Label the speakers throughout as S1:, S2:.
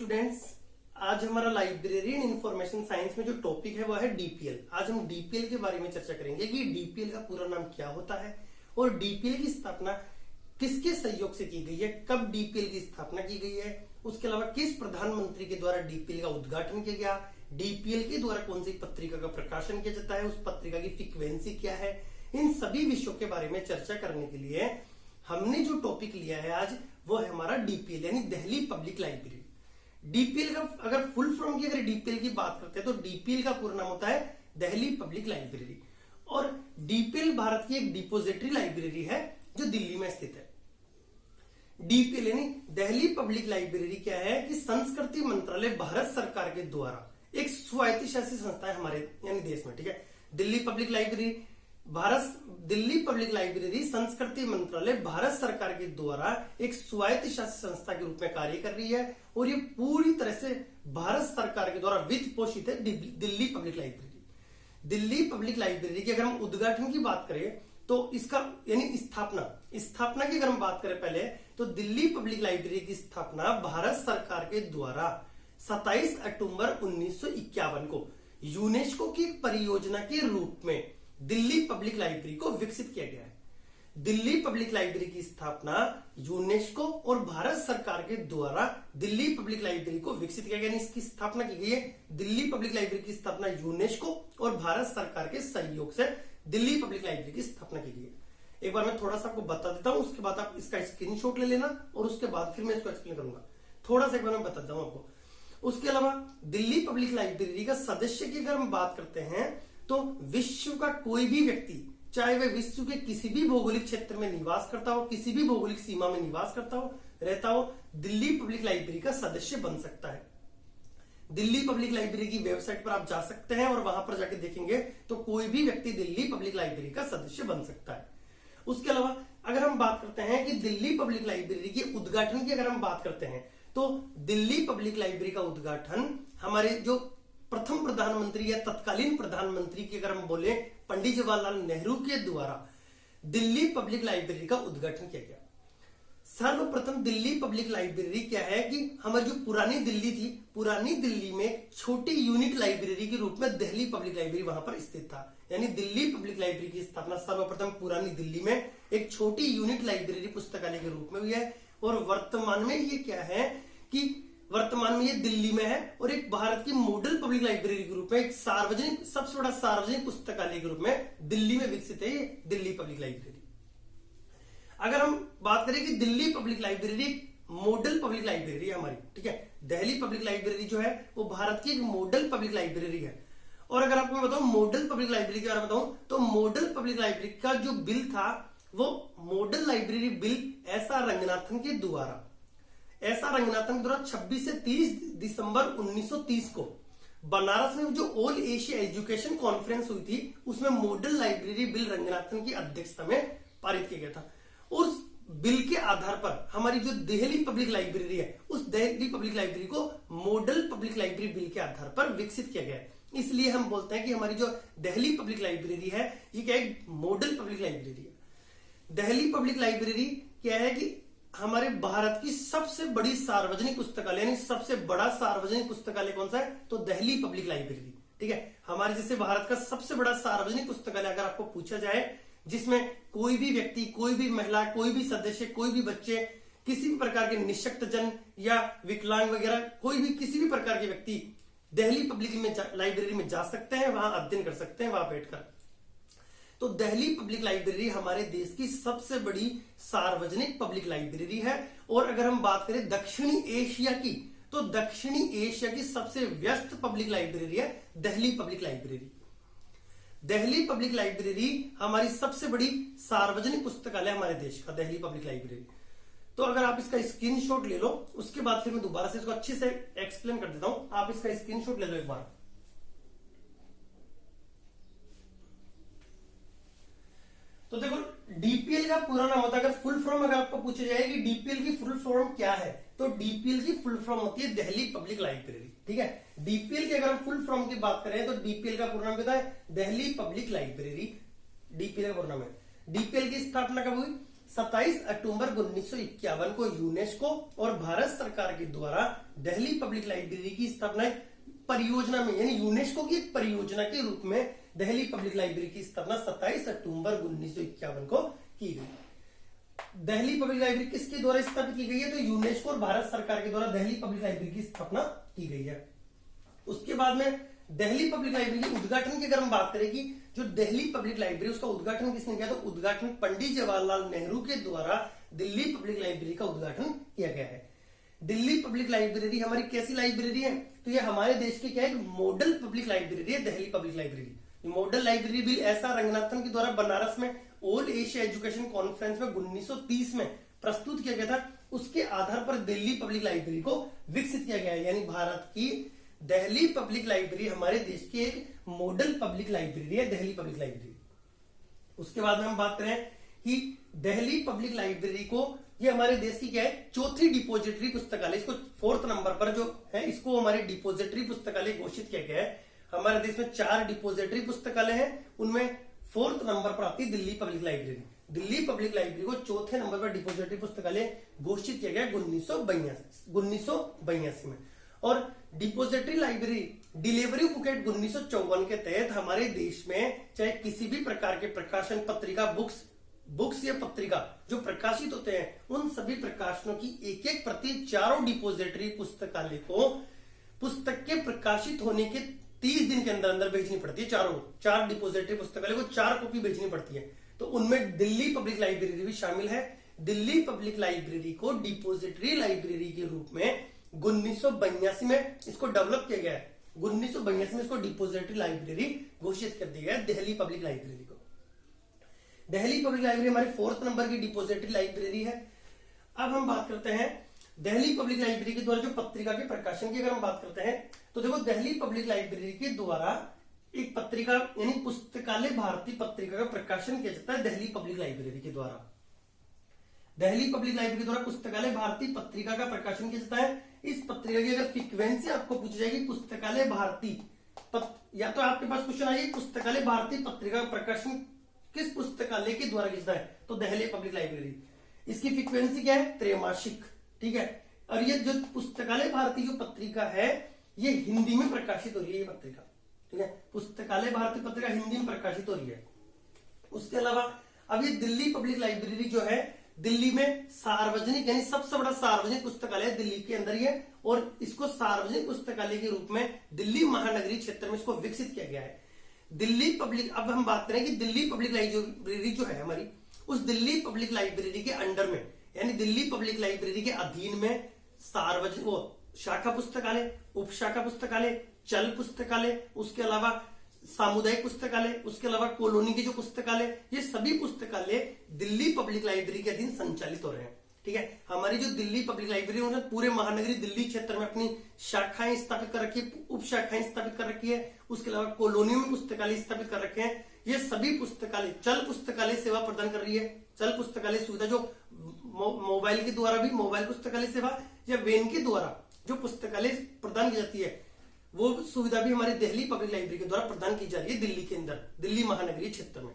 S1: Students, आज हमारा library and information science में जो टॉपिक है वो है डीपीएल। आज हम डीपीएल के बारे में चर्चा करेंगे कि डीपीएल का पूरा नाम क्या होता है और डीपीएल की स्थापना किसके सहयोग से की गई है, कब डीपीएल की स्थापना की गई है, उसके अलावा किस प्रधानमंत्री के द्वारा डीपीएल का उद्घाटन किया गया, डीपीएल के द्वारा कौन सी पत्रिका का प्रकाशन किया जाता है, उस पत्रिका की फ्रीक्वेंसी क्या है। इन सभी विषयों के बारे में चर्चा करने के लिए हमने जो टॉपिक लिया है आज वो है हमारा डीपीएल यानी दिल्ली पब्लिक लाइब्रेरी। डीपीएल का अगर फुल फॉर्म की अगर डीपीएल की बात करते हैं तो डीपीएल का पूरा नाम होता है दिल्ली पब्लिक लाइब्रेरी। और डीपीएल भारत की एक डिपोजिटरी लाइब्रेरी है जो दिल्ली में स्थित है। डीपीएल यानी दिल्ली पब्लिक लाइब्रेरी क्या है कि संस्कृति मंत्रालय भारत सरकार के द्वारा एक स्वायत्तशासी संस्था है हमारे यानी देश में, ठीक है। दिल्ली पब्लिक लाइब्रेरी संस्कृति मंत्रालय भारत सरकार के द्वारा एक स्वायत्तशासी संस्था के रूप में कार्य कर रही है और ये पूरी तरह से भारत सरकार के द्वारा वित्त पोषित है। Delhi public library, Delhi public library की अगर हम उद्घाटन की बात करें तो इसका यानी स्थापना की अगर हम बात करें पहले तो दिल्ली पब्लिक लाइब्रेरी की स्थापना भारत सरकार के द्वारा 27 अक्टूबर 1951 को यूनेस्को की परियोजना के रूप में दिल्ली पब्लिक लाइब्रेरी को विकसित किया गया है। दिल्ली पब्लिक लाइब्रेरी की स्थापना यूनेस्को और भारत सरकार के द्वारा दिल्ली पब्लिक लाइब्रेरी को विकसित किया गया, इसकी स्थापना की गई है। दिल्ली पब्लिक लाइब्रेरी की स्थापना यूनेस्को और भारत सरकार के सहयोग से दिल्ली पब्लिक लाइब्रेरी की स्थापना की गई है। एक बार मैं थोड़ा सा आपको बता देता हूं, उसके बाद आप इसका स्क्रीनशॉट ले लेना और उसके बाद फिर मैं इसको एक्सप्लेन करूंगा। थोड़ा सा एक बार मैं बता देता हूं आपको। उसके अलावा दिल्ली पब्लिक लाइब्रेरी का सदस्य की अगर हम बात करते हैं तो विश्व का कोई भी व्यक्ति, चाहे वह विश्व के किसी भी भौगोलिक क्षेत्र में निवास करता हो, किसी भी भौगोलिक सीमा में निवास करता हो, रहता हो, दिल्ली पब्लिक लाइब्रेरी का सदस्य बन सकता है। दिल्ली पब्लिक लाइब्रेरी की वेबसाइट पर आप जा सकते हैं और वहां पर जाके देखेंगे तो कोई भी व्यक्ति दिल्ली पब्लिक लाइब्रेरी का सदस्य बन सकता है। उसके अलावा अगर हम बात करते हैं कि दिल्ली पब्लिक लाइब्रेरी के उद्घाटन की अगर हम बात करते हैं तो दिल्ली पब्लिक लाइब्रेरी का उद्घाटन हमारे जो प्रथम प्रधानमंत्री या तत्कालीन प्रधानमंत्री की अगर हम बोले पंडित जवाहरलाल नेहरू के द्वारा दिल्ली पब्लिक लाइब्रेरी का उद्घाटन किया गया। सर्वप्रथम दिल्ली पब्लिक लाइब्रेरी क्या है कि हमारी जो पुरानी दिल्ली थी, पुरानी दिल्ली में एक छोटी यूनिट लाइब्रेरी के रूप में दिल्ली पब्लिक लाइब्रेरी वहां पर स्थित था। यानी दिल्ली पब्लिक लाइब्रेरी की स्थापना सर्वप्रथम पुरानी दिल्ली में एक छोटी यूनिट लाइब्रेरी पुस्तकालय के रूप में हुई है और वर्तमान में ये क्या है कि वर्तमान में ये दिल्ली में है और एक भारत की मॉडल पब्लिक लाइब्रेरी के रूप में एक सार्वजनिक, सबसे बड़ा सार्वजनिक पुस्तकालय के रूप में दिल्ली में विकसित है ये दिल्ली पब्लिक लाइब्रेरी। अगर हम बात करें कि Delhi public library model public library है हमारी, ठीक है। दिल्ली पब्लिक लाइब्रेरी जो है वो भारत की एक मॉडल पब्लिक लाइब्रेरी है। और अगर आपको मैं बताऊं मॉडल पब्लिक लाइब्रेरी के बारे में बताऊं तो मॉडल पब्लिक लाइब्रेरी का जो बिल था वो model library bill SR Ranganathan के द्वारा 26 से 30 दिसंबर 1930 को बनारस में जो ऑल एशिया एजुकेशन कॉन्फ्रेंस हुई थी उसमें मॉडल लाइब्रेरी बिल रंगनाथन की अध्यक्षता में पारित किया गया था। उस बिल के आधार पर हमारी जो दिल्ली पब्लिक लाइब्रेरी है उस दिल्ली पब्लिक लाइब्रेरी को मॉडल पब्लिक लाइब्रेरी बिल के आधार पर विकसित किया गया है। इसलिए हम बोलते हैं कि हमारी जो दिल्ली पब्लिक लाइब्रेरी है ये क्या है, मॉडल पब्लिक लाइब्रेरी है। दिल्ली पब्लिक लाइब्रेरी क्या है कि हमारे भारत की सबसे बड़ी सार्वजनिक पुस्तकालय यानी सबसे बड़ा सार्वजनिक पुस्तकालय कौन सा है तो दिल्ली पब्लिक लाइब्रेरी, ठीक है। हमारे जैसे भारत का सबसे बड़ा सार्वजनिक पुस्तकालय अगर आपको पूछा जाए जिसमें कोई भी व्यक्ति, कोई भी महिला, कोई भी सदस्य, कोई भी बच्चे, किसी भी प्रकार के निःशक्त जन या विकलांग वगैरह कोई भी किसी भी प्रकार के व्यक्ति दिल्ली पब्लिक लाइब्रेरी में जा सकते हैं, वहां अध्ययन कर सकते हैं वहां बैठकर। तो दिल्ली पब्लिक लाइब्रेरी हमारे देश की सबसे बड़ी सार्वजनिक पब्लिक लाइब्रेरी है। और अगर हम बात करें दक्षिणी एशिया की तो दक्षिणी एशिया की सबसे व्यस्त पब्लिक लाइब्रेरी है Delhi public library. Delhi public library हमारी सबसे बड़ी सार्वजनिक पुस्तकालय हमारे देश का दिल्ली पब्लिक लाइब्रेरी। तो अगर आप इसका स्क्रीनशॉट ले लो उसके बाद फिर मैं दोबारा से इसको अच्छे से एक्सप्लेन कर देता हूं, आप इसका स्क्रीनशॉट ले लो एक बार। तो देखो डीपीएल का पूरा नाम होता है, अगर फुल फॉर्म अगर आपको पूछा जाए कि डीपीएल की फुल फॉर्म क्या है तो डीपीएल की फुल फॉर्म होती है दिल्ली पब्लिक लाइब्रेरी, ठीक है। डीपीएल की अगर हम फुल फॉर्म की बात करें तो डीपीएल का पूरा नाम क्या है दिल्ली पब्लिक लाइब्रेरी, डीपीएल का पूरा नाम है। डीपीएल की स्थापना कब हुई 27 अक्टूबर 1951 को यूनेस्को और भारत सरकार के द्वारा दिल्ली पब्लिक लाइब्रेरी की स्थापना परियोजना में, यानी यूनेस्को की एक परियोजना के रूप में दिल्ली पब्लिक लाइब्रेरी की स्थापना 27 अक्टूबर 1951 को की गई। दिल्ली पब्लिक लाइब्रेरी किसके द्वारा स्थापित की गई है? तो यूनेस्को और भारत सरकार के द्वारा दिल्ली पब्लिक लाइब्रेरी की स्थापना की गई है। उसके बाद में दिल्ली पब्लिक लाइब्रेरी के उद्घाटन की अगर हम बात करें कि जो दिल्ली पब्लिक लाइब्रेरी उसका उद्घाटन किसने किया? तो उद्घाटन पंडित जवाहरलाल नेहरू के द्वारा दिल्ली पब्लिक लाइब्रेरी का उद्घाटन किया गया है। दिल्ली पब्लिक लाइब्रेरी हमारी कैसी लाइब्रेरी है? तो ये हमारे देश की क्या है? मॉडल पब्लिक लाइब्रेरी है Delhi public library. Model library bill ऐसा रंगनाथन के द्वारा बनारस में ऑल एशिया एजुकेशन कॉन्फ्रेंस में 1930 में प्रस्तुत किया गया था। उसके आधार पर दिल्ली पब्लिक लाइब्रेरी को विकसित किया गया है, यानी भारत की दिल्ली पब्लिक लाइब्रेरी हमारे देश की एक मॉडल पब्लिक लाइब्रेरी है, दिल्ली पब्लिक लाइब्रेरी। उसके बाद में हम बात करें कि दिल्ली पब्लिक लाइब्रेरी को, ये हमारे देश की क्या है? चौथी डिपोजिटरी पुस्तकालय, इसको 4th नंबर पर जो है इसको हमारे डिपोजिटरी पुस्तकालय घोषित किया गया है। हमारे देश में 4 डिपोजिटरी पुस्तकालय हैं, उनमें 4th नंबर पर आती है Delhi public library. Delhi public library को 4थे नंबर पर डिपोजिटरी पुस्तकालय घोषित किया गया 1982 में। और depository library delivery book act 1954 के तहत हमारे देश में चाहे किसी भी प्रकार के प्रकाशन, पत्रिका, बुक्स या पत्रिका जो प्रकाशित होते हैं, उन सभी प्रकाशनों की एक एक प्रति चारों डिपोजिटरी पुस्तकालय को पुस्तक के प्रकाशित होने के 30 दिन के अंदर अंदर भेजनी पड़ती है। चार डिपोजिटरी पुस्तकालय को 4 कॉपी भेजनी पड़ती है। तो उनमें दिल्ली पब्लिक लाइब्रेरी भी शामिल है। दिल्ली पब्लिक लाइब्रेरी को डिपोजिटरी लाइब्रेरी के रूप में 1982 में इसको डेवलप किया गया है। 1982 में इसको डिपोजिटरी लाइब्रेरी घोषित कर दिया गया दिल्ली पब्लिक लाइब्रेरी को। दिल्ली पब्लिक लाइब्रेरी हमारी 4th नंबर की डिपोजिटरी लाइब्रेरी है। अब हम बात करते हैं दिल्ली पब्लिक लाइब्रेरी के द्वारा जो पत्रिका के प्रकाशन की अगर हम बात करते हैं तो देखो, दिल्ली पब्लिक लाइब्रेरी के द्वारा एक पत्रिका यानी पुस्तकालय भारतीय पत्रिका का प्रकाशन किया जाता है दिल्ली पब्लिक लाइब्रेरी के द्वारा। दिल्ली पब्लिक लाइब्रेरी के द्वारा पुस्तकालय भारतीय पत्रिका का प्रकाशन किया जाता है। इस पत्रिका की अगर फ्रीक्वेंसी आपको पूछी जाएगी पुस्तकालय भारतीय या तो आपके पास क्वेश्चन आएगी पुस्तकालय भारतीय पत्रिका का प्रकाशन किस पुस्तकालय के द्वारा किया जाता है? तो दिल्ली पब्लिक लाइब्रेरी। इसकी फ्रीक्वेंसी क्या है? त्रैमासिक। ठीक है। और ये जो पुस्तकालय भारतीय जो पत्रिका है ये हिंदी में प्रकाशित हो रही है, ये पत्रिका। ठीक है, पुस्तकालय भारतीय पत्रिका हिंदी में प्रकाशित हो रही है। उसके अलावा अब ये दिल्ली पब्लिक लाइब्रेरी जो है दिल्ली में सार्वजनिक यानी सबसे बड़ा सार्वजनिक पुस्तकालय दिल्ली के अंदर ही है और इसको सार्वजनिक पुस्तकालय के रूप में दिल्ली महानगरीय क्षेत्र में इसको विकसित किया गया है। दिल्ली पब्लिक, अब हम बात करें कि दिल्ली पब्लिक लाइब्रेरी जो है हमारी, उस दिल्ली पब्लिक लाइब्रेरी के अंडर में यानी दिल्ली पब्लिक लाइब्रेरी के अधीन में सार्वजनिक वो शाखा पुस्तकालय, उपशाखा पुस्तकालय, चल पुस्तकालय, उसके अलावा सामुदायिक पुस्तकालय, उसके अलावा कॉलोनी के जो पुस्तकालय, ये सभी पुस्तकालय दिल्ली पब्लिक लाइब्रेरी के अधीन संचालित हो रहे हैं। ठीक है, हमारी जो दिल्ली पब्लिक लाइब्रेरी है उन्होंने पूरे महानगरी दिल्ली क्षेत्र में अपनी शाखाएं स्थापित कर रखी है, उप शाखाएं स्थापित कर रखी है। उसके अलावा कॉलोनियों में पुस्तकालय स्थापित कर रखे हैं। ये सभी पुस्तकालय चल पुस्तकालय सेवा प्रदान कर रही है। चल पुस्तकालय सुविधा जो मोबाइल के द्वारा भी मोबाइल पुस्तकालय सेवा या वेन के द्वारा जो पुस्तकालय प्रदान की जाती है वो सुविधा भी हमारी दिल्ली पब्लिक लाइब्रेरी के द्वारा प्रदान की जा रही है दिल्ली के अंदर, दिल्ली महानगरीय क्षेत्र में।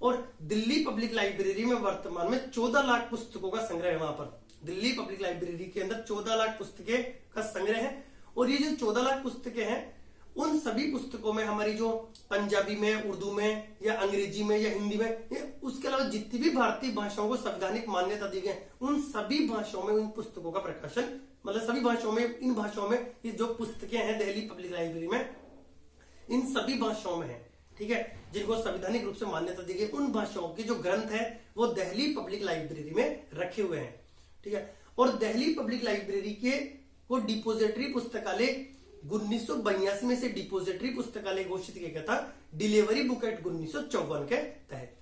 S1: और दिल्ली पब्लिक लाइब्रेरी में वर्तमान में 14 लाख पुस्तकों का संग्रह है। वहां पर दिल्ली पब्लिक लाइब्रेरी के अंदर 14 लाख पुस्तकें का संग्रह है। और ये जो 14 लाख पुस्तकें हैं उन सभी पुस्तकों में हमारी जो पंजाबी में, उर्दू में या अंग्रेजी में या हिंदी में, उसके अलावा जितनी भी भारतीय भाषाओं को संवैधानिक मान्यता दी गई उन सभी भाषाओं में उन पुस्तकों का प्रकाशन, मतलब सभी भाषाओं में, इन भाषाओं में ये जो पुस्तकें हैं दिल्ली पब्लिक लाइब्रेरी में इन सभी भाषाओं में है। ठीक है, जिनको संवैधानिक रूप से मान्यता दी गई उन भाषाओं के जो ग्रंथ है वो दिल्ली पब्लिक लाइब्रेरी में रखे हुए हैं। ठीक है, और दिल्ली पब्लिक लाइब्रेरी के वो डिपोजिटरी पुस्तकालय 1982 में से डिपोजिटरी पुस्तकालय घोषित किया गया था डिलीवरी बुक एक्ट 1954 के तहत।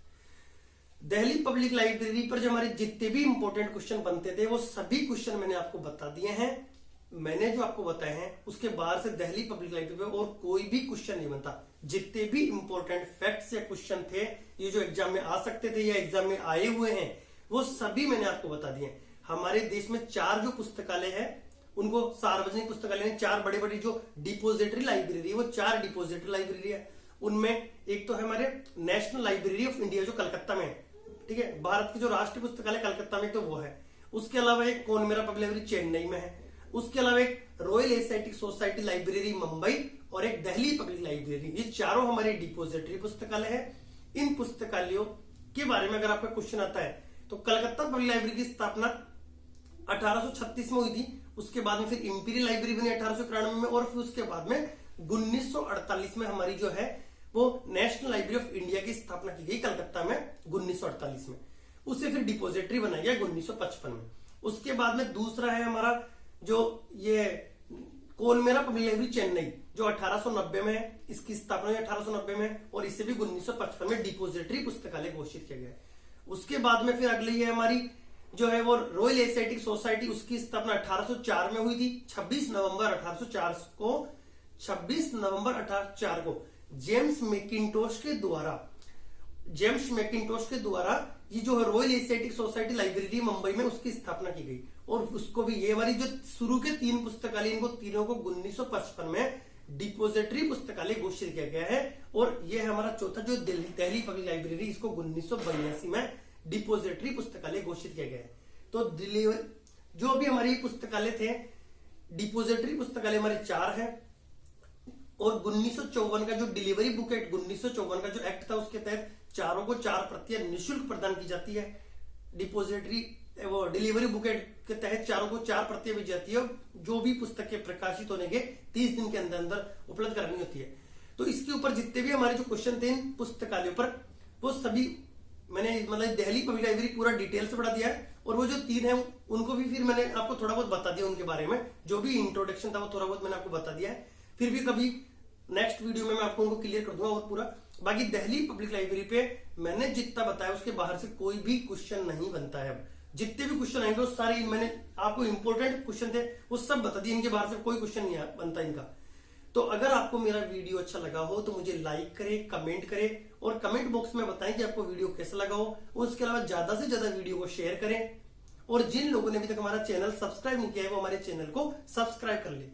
S1: दिल्ली पब्लिक लाइब्रेरी पर जो हमारे जितने भी इंपॉर्टेंट क्वेश्चन बनते थे वो सभी क्वेश्चन मैंने आपको बता दिए हैं। मैंने जो आपको बताए हैं उसके बाहर से दिल्ली पब्लिक लाइब्रेरी में और कोई भी क्वेश्चन नहीं बनता। जितने भी इंपॉर्टेंट फैक्ट्स या क्वेश्चन थे ये जो एग्जाम में आ सकते थे या एग्जाम में आए हुए हैं वो सभी मैंने आपको बता दिए। हमारे देश में 4 जो पुस्तकालय है उनको सार्वजनिक पुस्तकालय, 4 बड़े बड़ी जो डिपोजिटरी लाइब्रेरी है वो 4 डिपोजिटरी लाइब्रेरी है। उनमें एक तो है हमारे नेशनल लाइब्रेरी ऑफ इंडिया जो कलकत्ता में है। ठीक है। भारत की जो राष्ट्रीय पुस्तकालय कलकत्ता में तो वो है। उसके अलावा एक कॉनमेरा पब्लिक लाइब्रेरी चेन्नई में है। उसके अलावा एक royal Asiatic society library Mumbai और एक दिल्ली पब्लिक लाइब्रेरी, ये चारों हमारे डिपोजिटरी पुस्तकालय है। इन पुस्तकालयों के बारे में अगर आपका क्वेश्चन आता है तो कलकत्ता पब्लिक लाइब्रेरी की स्थापना 1836 में हुई थी। उसके बाद में फिर इंपीरियल लाइब्रेरी बनी 1891 में, और फिर उसके बाद में 1948 में हमारी जो है वो नेशनल लाइब्रेरी ऑफ इंडिया की स्थापना की गई कलकत्ता में 1948 में। उसे फिर डिपोजिटरी बनाया गया 1955 में। उसके बाद में दूसरा है हमारा जो ये कॉनमेरा पब्लिक लाइब्रेरी चेन्नई, जो 1890 में है। इसकी स्थापना 1890 में, और इसे भी 1955 में डिपोजिटरी पुस्तकालय घोषित किया गया है। उसके बाद में फिर अगली है हमारी जो है वो रॉयल एशियाटिक सोसाइटी, उसकी स्थापना 1804 में हुई थी। 26 नवंबर 1804 को जेम्स मैकिंटोश के द्वारा ये जो है royal Asiatic society library Mumbai में उसकी स्थापना की गई। और उसको भी, ये हमारी जो शुरू के 3 पुस्तकालय, इनको तीनों को 1955 में डिपोजिटरी पुस्तकालय घोषित किया गया है। और ये हमारा चौथा जो दिल्ली पब्लिक लाइब्रेरी, इसको 1982 में डिपोजिटरी पुस्तकालय घोषित किया गया है। तो जो भी हमारे पुस्तकालय थे, डिपोजिटरी पुस्तकालय हमारे 4 हैं। और 1954 का जो डिलीवरी बुक एक्ट, 1954 का जो एक्ट था, उसके तहत चारों को 4 प्रतियां निःशुल्क प्रदान की जाती है। डिपोजिटरी वो डिलीवरी बुक एक्ट के तहत चारों को 4 प्रतियां दी जाती है। जो भी पुस्तकें प्रकाशित होने के 30 दिन के अंदर अंदर उपलब्ध करनी होती है। तो इसके ऊपर जितने भी हमारे जो क्वेश्चन थे इन पुस्तकालयों पर, वो सभी मैंने मतलब दिल्ली पब्लिक लाइब्रेरी पूरा डिटेल से पढ़ा दिया है। और वो जो 3 है उनको भी फिर मैंने आपको थोड़ा बहुत बता दिया उनके बारे में। जो भी इंट्रोडक्शन था वो थोड़ा बहुत मैंने आपको बता दिया है। फिर भी कभी नेक्स्ट वीडियो में मैं आपको उनको क्लियर कर दूंगा और पूरा। बाकी दिल्ली पब्लिक लाइब्रेरी पे मैंने जितना बताया उसके बाहर से कोई भी क्वेश्चन नहीं बनता है। अब जितने भी क्वेश्चन आएंगे वो सारे मैंने आपको इंपॉर्टेंट क्वेश्चन थे वो सब बता दिए। इनके बाहर से कोई क्वेश्चन नहीं बनता इनका। तो अगर आपको मेरा वीडियो अच्छा लगा हो तो मुझे लाइक करें, कमेंट करें और कमेंट बॉक्स में बताएं कि आपको वीडियो कैसा लगा हो। और उसके अलावा ज्यादा से ज्यादा वीडियो को शेयर करें। और जिन लोगों ने अभी तक हमारा चैनल सब्सक्राइब नहीं किया है वो हमारे चैनल को सब्सक्राइब कर ले।